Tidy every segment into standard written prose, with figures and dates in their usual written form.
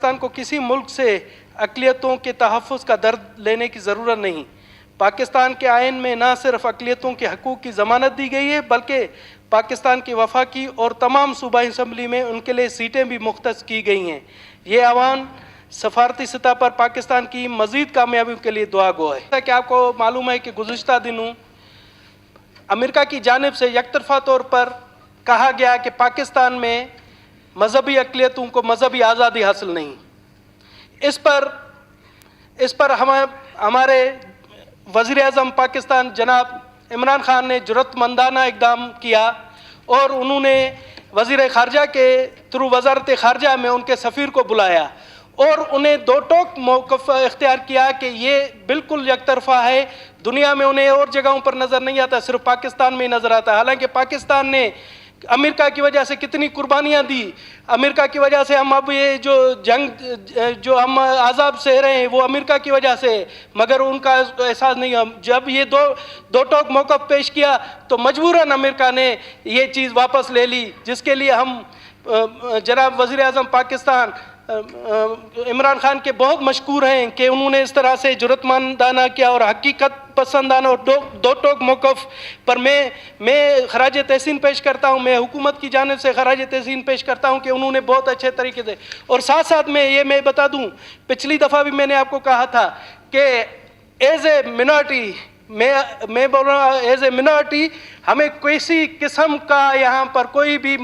پاکستان کو کسی ملک سے اقلیتوں کے تحفظ کا درد لینے کی ضرورت نہیں۔ پاکستان کے آئین میں نہ صرف اقلیتوں کے حقوق کی ضمانت دی گئی ہے بلکہ پاکستان کی وفاقی اور تمام صوبائی اسمبلی میں ان کے لیے سیٹیں بھی مختص کی گئی ہیں۔ یہ عوام سفارتی سطح پر پاکستان کی مزید کامیابیوں کے لیے دعا گو ہے۔ جیسا کہ آپ کو معلوم ہے کہ گزشتہ دنوں امریکہ کی جانب سے یک طرفہ طور پر کہا گیا کہ پاکستان میں مذہبی اقلیتوں کو مذہبی آزادی حاصل نہیں۔ اس پر ہمارے وزیر اعظم پاکستان جناب عمران خان نے جرأت مندانہ اقدام کیا اور انہوں نے وزیر خارجہ کے تھرو وزارت خارجہ میں ان کے سفیر کو بلایا اور انہیں دو ٹوک موقف اختیار کیا کہ یہ بالکل یک طرفہ ہے، دنیا میں انہیں اور جگہوں پر نظر نہیں آتا، صرف پاکستان میں ہی نظر آتا ہے۔ حالانکہ پاکستان نے امریکہ کی وجہ سے کتنی قربانیاں دی، امریکہ کی وجہ سے ہم اب یہ جو جنگ جو ہم عذاب سہ رہے ہیں وہ امریکہ کی وجہ سے، مگر ان کا احساس نہیں۔ جب یہ دو ٹوک موقف پیش کیا تو مجبوراً امریکہ نے یہ چیز واپس لے لی، جس کے لیے ہم جناب وزیر اعظم پاکستان عمران خان کے بہت مشکور ہیں کہ انہوں نے اس طرح سے جرأت مندانہ کیا اور حقیقت پسندانہ اور دو ٹوک موقف پر میں خراج تحسین پیش کرتا ہوں، میں حکومت کی جانب سے خراج تحسین پیش کرتا ہوں کہ انہوں نے بہت اچھے طریقے سے، اور ساتھ ساتھ میں بتا دوں، پچھلی دفعہ بھی میں نے آپ کو کہا تھا کہ ایز اے منارٹی میں بول رہا ہوں ایز اے منارٹی ہمیں کسی قسم کا یہاں پر کوئی بھی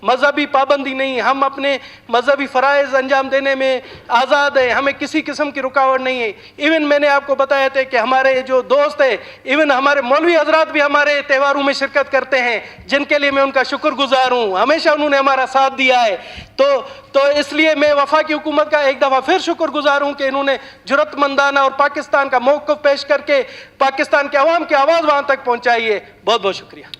مذہبی پابندی نہیں، ہم اپنے مذہبی فرائض انجام دینے میں آزاد ہیں، ہمیں کسی قسم کی رکاوٹ نہیں ہے۔ ایون میں نے آپ کو بتایا تھا کہ ہمارے جو دوست ہیں، ایون ہمارے مولوی حضرات بھی ہمارے تہواروں میں شرکت کرتے ہیں، جن کے لیے میں ان کا شکر گزار ہوں، ہمیشہ انہوں نے ہمارا ساتھ دیا ہے۔ تو اس لیے میں وفاقی حکومت کا ایک دفعہ پھر شکر گزار ہوں کہ انہوں نے جرأت مندانہ اور پاکستان کا موقف پیش کر کے پاکستان کے عوام کی آواز وہاں تک پہنچائی ہے۔ بہت بہت شکریہ۔